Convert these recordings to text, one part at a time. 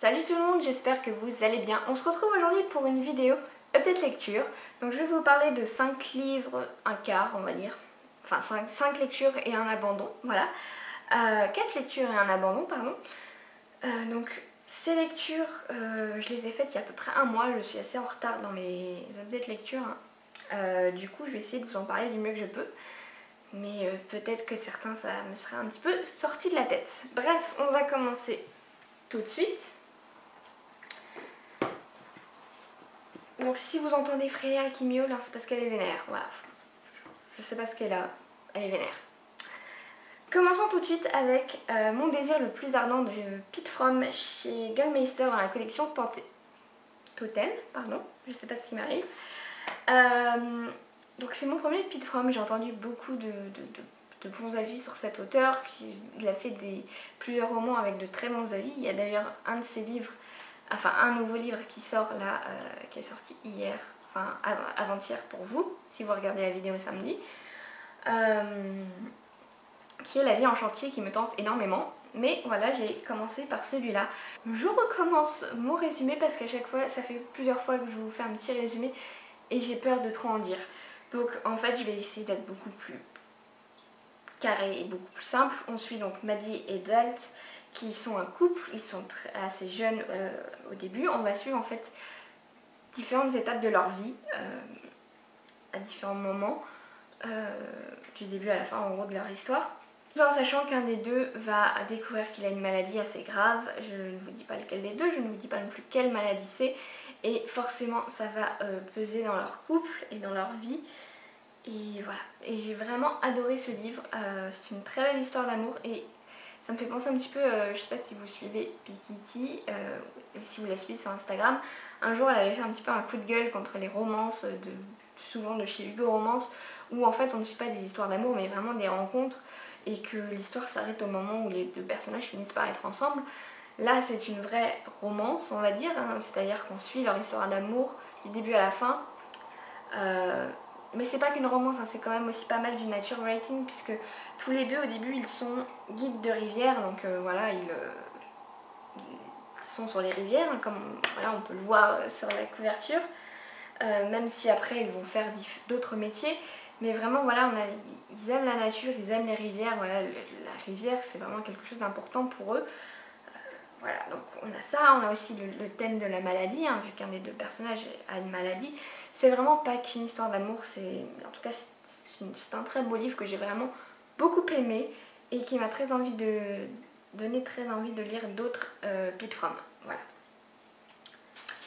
Salut tout le monde, j'espère que vous allez bien. On se retrouve aujourd'hui pour une vidéo update lecture. Donc je vais vous parler de 5 livres, un quart on va dire. Enfin 5 lectures et un abandon, voilà. 4 lectures et un abandon, pardon. Donc ces lectures, je les ai faites il y a à peu près un mois. Je suis assez en retard dans mes updates lecture. Du coup je vais essayer de vous en parler du mieux que je peux. Mais peut-être que certains ça me serait un petit peu sorti de la tête. Bref, on va commencer tout de suite. Donc si vous entendez Freya qui miaule, c'est parce qu'elle est vénère. Voilà. Je sais pas ce qu'elle a, elle est vénère. Commençons tout de suite avec Mon désir le plus ardent de Pete From chez Gallmeister dans la collection Totem, pardon, je sais pas ce qui m'arrive. Donc c'est mon premier Pete From, j'ai entendu beaucoup de bons avis sur cet auteur. Il a fait plusieurs romans avec de très bons avis. Il y a d'ailleurs un de ses livres, enfin un nouveau livre qui sort là, qui est sorti hier, enfin avant-hier pour vous, si vous regardez la vidéo samedi, qui est La vie en chantier, qui me tente énormément. Mais voilà, j'ai commencé par celui-là. Je recommence mon résumé parce qu'à chaque fois, ça fait plusieurs fois que je vous fais un petit résumé et j'ai peur de trop en dire. Donc en fait, je vais essayer d'être beaucoup plus carré et beaucoup plus simple. On suit donc Maddie et Dalt qui sont un couple, ils sont assez jeunes au début. On va suivre en fait différentes étapes de leur vie à différents moments du début à la fin en gros de leur histoire. Tout en sachant qu'un des deux va découvrir qu'il a une maladie assez grave. Je ne vous dis pas lequel des deux, je ne vous dis pas non plus quelle maladie c'est. Et forcément ça va peser dans leur couple et dans leur vie. Et voilà, et j'ai vraiment adoré ce livre. C'est une très belle histoire d'amour et ça me fait penser un petit peu, je sais pas si vous suivez Pikiti, et si vous la suivez sur Instagram. Un jour elle avait fait un petit peu un coup de gueule contre les romances, souvent de chez Hugo Romance, où en fait on ne suit pas des histoires d'amour mais vraiment des rencontres et que l'histoire s'arrête au moment où les deux personnages finissent par être ensemble. Là c'est une vraie romance on va dire, hein, c'est-à-dire qu'on suit leur histoire d'amour du début à la fin. Mais c'est pas qu'une romance, hein, c'est quand même aussi pas mal du nature writing puisque tous les deux au début ils sont guides de rivière, donc voilà, ils sont sur les rivières, hein, comme voilà, on peut le voir sur la couverture, même si après ils vont faire d'autres métiers, mais vraiment voilà, ils aiment la nature, ils aiment les rivières, voilà, la rivière c'est vraiment quelque chose d'important pour eux. Voilà, donc on a ça, on a aussi le thème de la maladie, hein, vu qu'un des deux personnages a une maladie. C'est vraiment pas qu'une histoire d'amour, en tout cas c'est un très beau livre que j'ai vraiment beaucoup aimé et qui m'a donné très envie de lire d'autres Pete From. Voilà.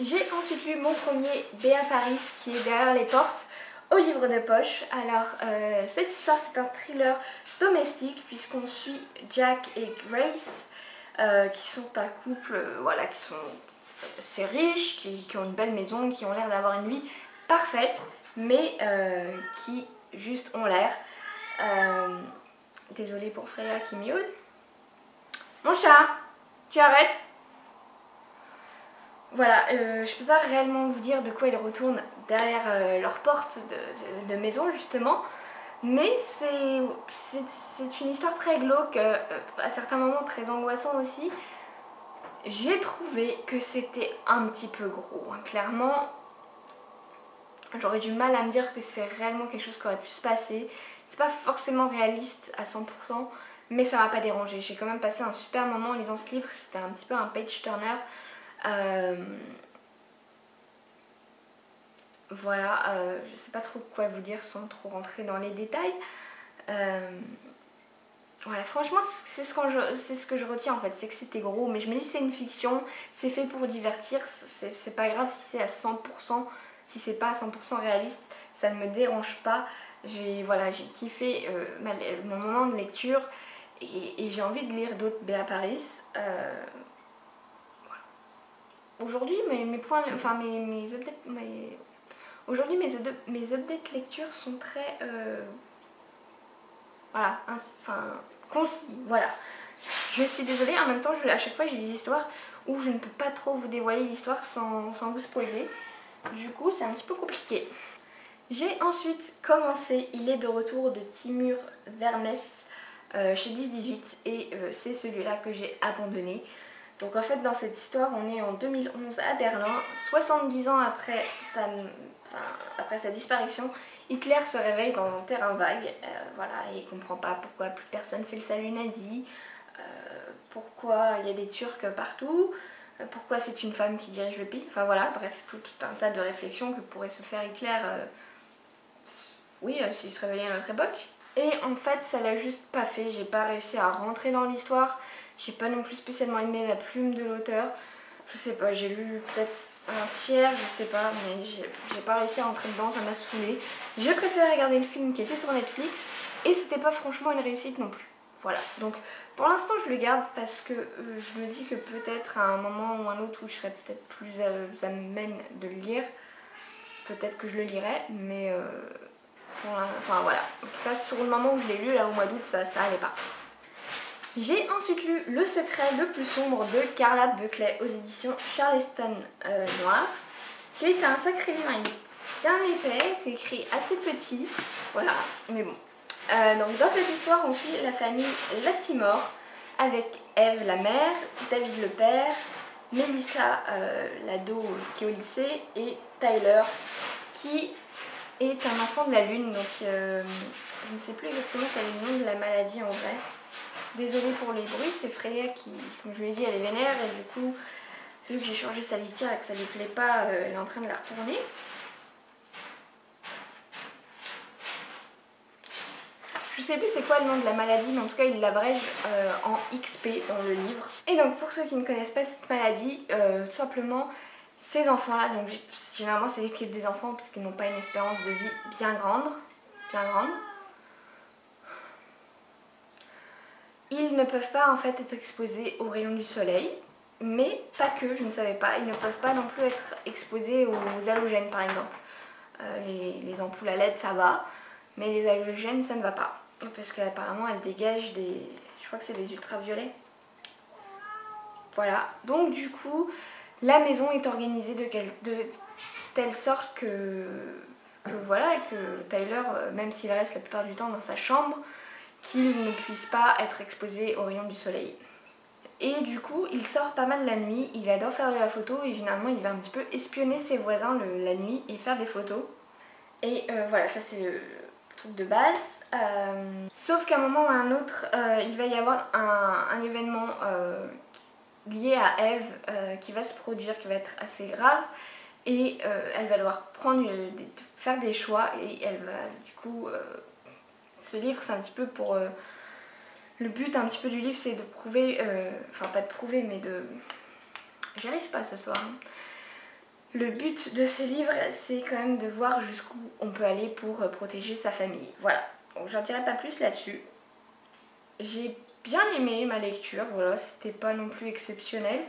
J'ai ensuite lu mon premier Béa Paris qui est Derrière les portes au livre de poche. Alors cette histoire c'est un thriller domestique puisqu'on suit Jack et Grace. Qui sont un couple voilà, qui sont assez riches, qui ont une belle maison, qui ont l'air d'avoir une vie parfaite, mais qui juste ont l'air. Désolée pour Freya qui miaule. Mon chat, tu arrêtes? Voilà, je peux pas réellement vous dire de quoi ils retournent derrière leur porte de maison justement. Mais c'est une histoire très glauque, à certains moments très angoissant aussi. J'ai trouvé que c'était un petit peu gros, hein. Clairement, j'aurais du mal à me dire que c'est réellement quelque chose qui aurait pu se passer. C'est pas forcément réaliste à 100%, mais ça m'a pas dérangé. J'ai quand même passé un super moment en lisant ce livre, c'était un petit peu un page turner. Voilà, je sais pas trop quoi vous dire sans trop rentrer dans les détails. Ouais, franchement, c'est ce que je retiens en fait, c'est que c'était gros, mais je me dis c'est une fiction, c'est fait pour divertir, c'est pas grave si c'est à 100%, si c'est pas à 100% réaliste, ça ne me dérange pas. Voilà, j'ai kiffé mon moment de lecture et j'ai envie de lire d'autres Béa Paris. Voilà. Aujourd'hui, mes points, enfin mes updates, aujourd'hui mes updates lecture sont très voilà, enfin concis, voilà. Je suis désolée, en même temps à chaque fois j'ai des histoires où je ne peux pas trop vous dévoiler l'histoire sans vous spoiler. Du coup c'est un petit peu compliqué. J'ai ensuite commencé Il est de retour de Timur Vermes chez 10-18 et c'est celui-là que j'ai abandonné. Donc en fait dans cette histoire on est en 2011 à Berlin, 70 ans après sa disparition. Hitler se réveille dans un terrain vague, voilà, et il comprend pas pourquoi plus personne fait le salut nazi, pourquoi il y a des Turcs partout, pourquoi c'est une femme qui dirige le pays, enfin voilà, bref, tout un tas de réflexions que pourrait se faire Hitler, oui, s'il se réveillait à notre époque. Et en fait ça l'a juste pas fait, j'ai pas réussi à rentrer dans l'histoire, j'ai pas non plus spécialement aimé la plume de l'auteur. Je sais pas, j'ai lu peut-être un tiers, je sais pas, mais j'ai pas réussi à rentrer dedans, ça m'a saoulée. J'ai préféré regarder le film qui était sur Netflix et c'était pas franchement une réussite non plus. Voilà, donc pour l'instant je le garde parce que je me dis que peut-être à un moment ou un autre où je serais peut-être plus amène de le lire, peut-être que je le lirai, mais enfin voilà. En tout cas sur le moment où je l'ai lu, là au mois d'août, ça allait pas. J'ai ensuite lu Le secret le plus sombre de Carla Buckley aux éditions Charleston Noir, qui est un sacré livre, il est bien épais, c'est écrit assez petit, voilà, mais bon. Donc dans cette histoire on suit la famille Lattimore avec Eve la mère, David le père, Melissa l'ado qui est au lycée et Tyler qui est un enfant de la lune, donc je ne sais plus exactement quel est le nom de la maladie en vrai. Désolée pour les bruits, c'est Freya qui, comme je vous l'ai dit, elle est vénère et du coup, vu que j'ai changé sa litière et que ça lui plaît pas, elle est en train de la retourner. Je sais plus c'est quoi le nom de la maladie, mais en tout cas il l'abrège en XP dans le livre. Et donc pour ceux qui ne connaissent pas cette maladie, tout simplement, ces enfants-là, donc généralement c'est l'équipe des enfants puisqu'ils n'ont pas une espérance de vie bien grande. Ils ne peuvent pas en fait être exposés aux rayons du soleil, mais pas que, je ne savais pas, ils ne peuvent pas non plus être exposés aux halogènes par exemple. Les ampoules à LED ça va, mais les halogènes ça ne va pas, parce qu'apparemment elles dégagent des, je crois que c'est des ultraviolets. Voilà, donc du coup la maison est organisée de telle sorte que voilà, que Tyler, même s'il reste la plupart du temps dans sa chambre, qu'il ne puisse pas être exposé aux rayons du soleil. Et du coup, il sort pas mal la nuit, il adore faire de la photo et finalement il va un petit peu espionner ses voisins la nuit et faire des photos. Et voilà, ça c'est le truc de base. Sauf qu'à un moment ou à un autre, il va y avoir un événement lié à Eve qui va se produire, qui va être assez grave. Et elle va devoir faire des choix et elle va du coup... ce livre c'est un petit peu pour... le but un petit peu du livre c'est de prouver... enfin pas de prouver mais de... J'y arrive pas ce soir. Le but de ce livre c'est quand même de voir jusqu'où on peut aller pour protéger sa famille. Voilà, donc j'en dirai pas plus là-dessus. J'ai bien aimé ma lecture, voilà, c'était pas non plus exceptionnel.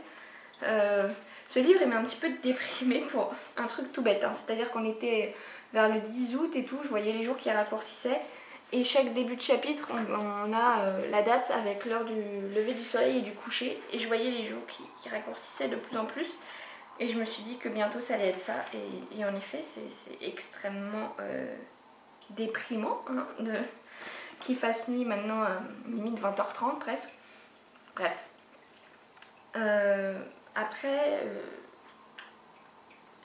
Ce livre il m'a un petit peu déprimée pour un truc tout bête, hein. C'est-à-dire qu'on était vers le 10 août et tout, je voyais les jours qui raccourcissaient et chaque début de chapitre on a la date avec l'heure du lever du soleil et du coucher et je voyais les jours qui raccourcissaient de plus en plus et je me suis dit que bientôt ça allait être ça et en effet c'est extrêmement déprimant hein, qu'il fasse nuit maintenant à limite 20h30 presque. Bref. Après,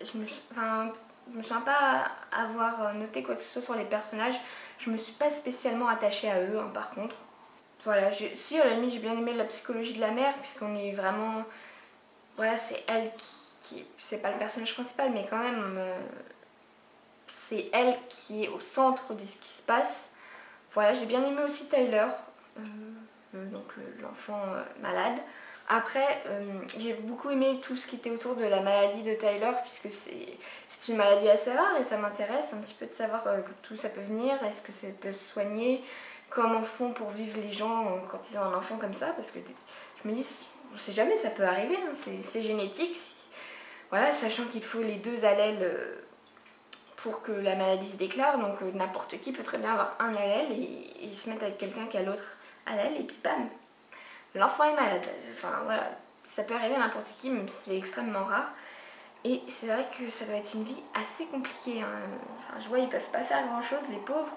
je me sens pas avoir noté quoi que ce soit sur les personnages. Je me suis pas spécialement attachée à eux, hein, par contre. Voilà, si à la limite j'ai bien aimé la psychologie de la mère, puisqu'on est vraiment... Voilà, c'est elle qui c'est pas le personnage principal, mais quand même, c'est elle qui est au centre de ce qui se passe. Voilà, j'ai bien aimé aussi Tyler, donc l'enfant malade. Après, j'ai beaucoup aimé tout ce qui était autour de la maladie de Tyler, puisque c'est une maladie assez rare et ça m'intéresse un petit peu de savoir d'où ça peut venir, est-ce que ça peut se soigner, comment font pour vivre les gens quand ils ont un enfant comme ça, parce que je me dis, on sait jamais, ça peut arriver, hein, c'est génétique. Voilà, sachant qu'il faut les deux allèles pour que la maladie se déclare, donc n'importe qui peut très bien avoir un allèle et se mettre avec quelqu'un qui a l'autre allèle et puis bam, l'enfant est malade. Enfin voilà, ça peut arriver à n'importe qui, même si c'est extrêmement rare. Et c'est vrai que ça doit être une vie assez compliquée, hein. Enfin, je vois, ils peuvent pas faire grand chose, les pauvres.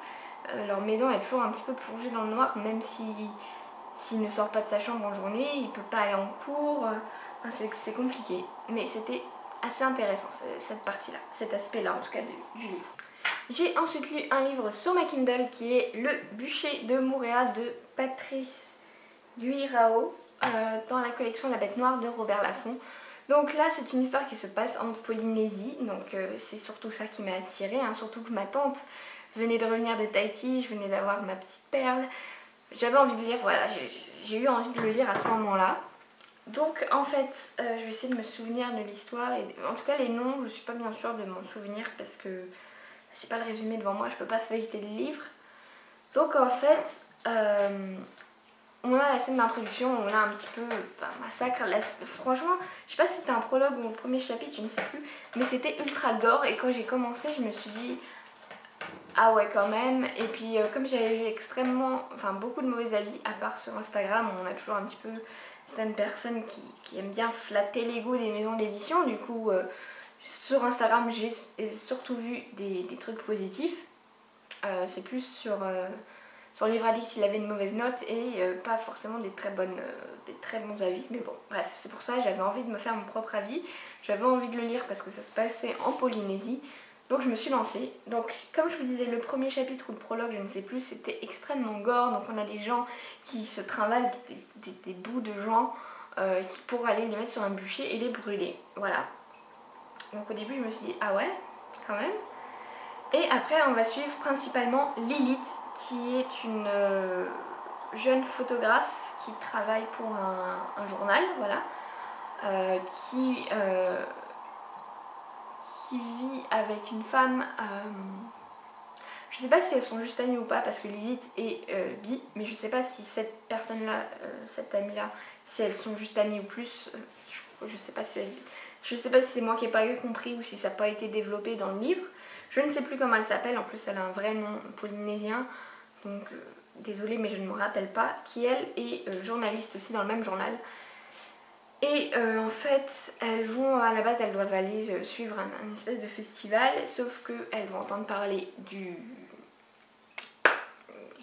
Leur maison est toujours un petit peu plongée dans le noir, même si s'il ne sort pas de sa chambre en journée, il peut pas aller en cours, enfin, c'est compliqué. Mais c'était assez intéressant cette partie-là, cet aspect-là en tout cas du livre. J'ai ensuite lu un livre sur ma Kindle qui est Le bûcher de Moorea de Patrice Guirao dans la collection La Bête Noire de Robert Laffont. Donc là c'est une histoire qui se passe en Polynésie, donc c'est surtout ça qui m'a attirée, hein, surtout que ma tante venait de revenir de Tahiti, je venais d'avoir ma petite perle. J'avais envie de lire, voilà, j'ai eu envie de le lire à ce moment-là. Donc en fait, je vais essayer de me souvenir de l'histoire, et en tout cas les noms, je suis pas bien sûre de m'en souvenir parce que j'ai pas le résumé devant moi, je peux pas feuilleter le livre. Donc en fait, on a la scène d'introduction, on a un petit peu massacre. Franchement, je sais pas si c'était un prologue ou le premier chapitre, je ne sais plus, mais c'était ultra gore et quand j'ai commencé, je me suis dit ah ouais quand même. Et puis comme j'avais vu beaucoup de mauvais avis, à part sur Instagram, on a toujours un petit peu certaines personnes qui aiment bien flatter l'ego des maisons d'édition. Du coup, sur Instagram, j'ai surtout vu des trucs positifs. C'est plus sur Livre Addict, il avait une mauvaise note et pas forcément des très bons avis. Mais bon, bref, c'est pour ça j'avais envie de me faire mon propre avis. J'avais envie de le lire parce que ça se passait en Polynésie. Donc je me suis lancée. Donc comme je vous disais, le premier chapitre ou le prologue, je ne sais plus, c'était extrêmement gore. Donc on a des gens qui se trimballent, des bouts de gens pour aller les mettre sur un bûcher et les brûler. Voilà. Donc au début je me suis dit ah ouais, quand même. Et après on va suivre principalement Lilith, qui est une jeune photographe qui travaille pour un journal, voilà, qui vit avec une femme, je sais pas si elles sont juste amies ou pas parce que Lilith est bi, mais je sais pas si cette personne-là, cette amie-là, si elles sont juste amies ou plus, je sais pas si c'est moi qui n'ai pas compris ou si ça n'a pas été développé dans le livre. Je ne sais plus comment elle s'appelle, en plus elle a un vrai nom polynésien, donc désolée mais je ne me rappelle pas, qui elle est journaliste aussi dans le même journal. Et en fait, elles vont, à la base, elles doivent aller suivre un espèce de festival, sauf qu'elles vont entendre parler de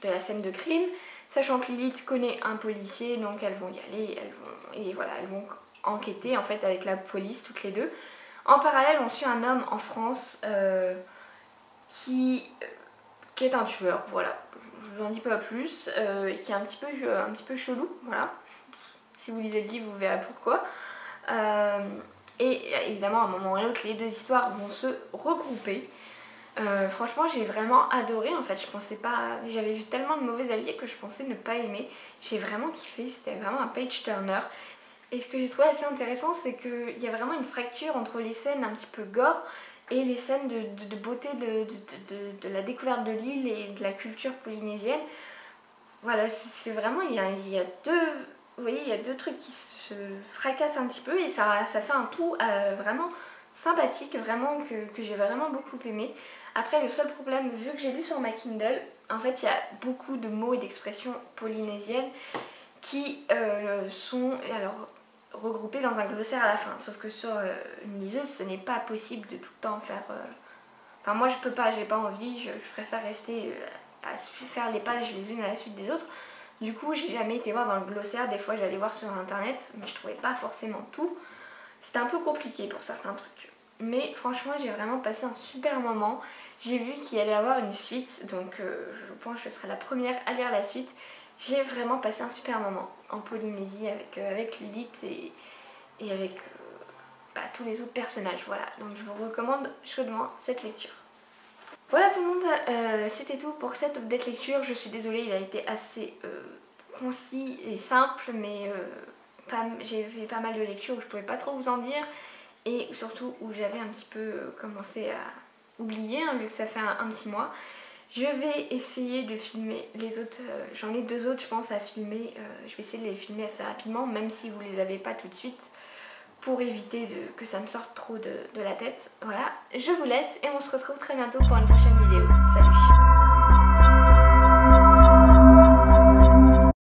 la scène de crime, sachant que Lilith connaît un policier, donc elles vont y aller, elles vont enquêter en fait avec la police toutes les deux. En parallèle, on suit un homme en France qui est un tueur, voilà, je vous en dis pas plus, qui est un petit peu chelou, voilà. Si vous lisez le livre, vous verrez pourquoi. Et évidemment, à un moment ou à l'autre, les deux histoires vont se regrouper. Franchement, j'ai vraiment adoré. En fait, je pensais pas. J'avais vu tellement de mauvais avis que je pensais ne pas aimer. J'ai vraiment kiffé. C'était vraiment un page turner. Et ce que j'ai trouvé assez intéressant, c'est qu'il y a vraiment une fracture entre les scènes un petit peu gore et les scènes de beauté de la découverte de l'île et de la culture polynésienne. Voilà, c'est vraiment. Il y a deux. Vous voyez, il y a deux trucs qui se fracassent un petit peu et ça fait un tout vraiment sympathique, vraiment que j'ai vraiment beaucoup aimé. Après, le seul problème, vu que j'ai lu sur ma Kindle, en fait il y a beaucoup de mots et d'expressions polynésiennes qui sont regroupés dans un glossaire à la fin. Sauf que sur une liseuse, ce n'est pas possible de tout le temps faire... Enfin moi je peux pas, j'ai pas envie, je préfère rester à faire les pages les unes à la suite des autres. Du coup, j'ai jamais été voir dans le glossaire, des fois j'allais voir sur internet, mais je trouvais pas forcément tout. C'était un peu compliqué pour certains trucs. Mais franchement, j'ai vraiment passé un super moment. J'ai vu qu'il allait y avoir une suite, donc je pense que je serai la première à lire la suite. J'ai vraiment passé un super moment en Polynésie avec Lilith et avec tous les autres personnages. Voilà, donc je vous recommande chaudement cette lecture. Voilà tout le monde, c'était tout pour cette update lecture. Je suis désolée, il a été assez concis et simple, mais j'ai fait pas mal de lectures où je pouvais pas trop vous en dire et surtout où j'avais un petit peu commencé à oublier, hein, vu que ça fait un petit mois. Je vais essayer de filmer les autres, j'en ai deux autres je pense à filmer, je vais essayer de les filmer assez rapidement, même si vous les avez pas tout de suite, pour éviter que ça me sorte trop de la tête. Voilà, je vous laisse et on se retrouve très bientôt pour une prochaine vidéo. Salut!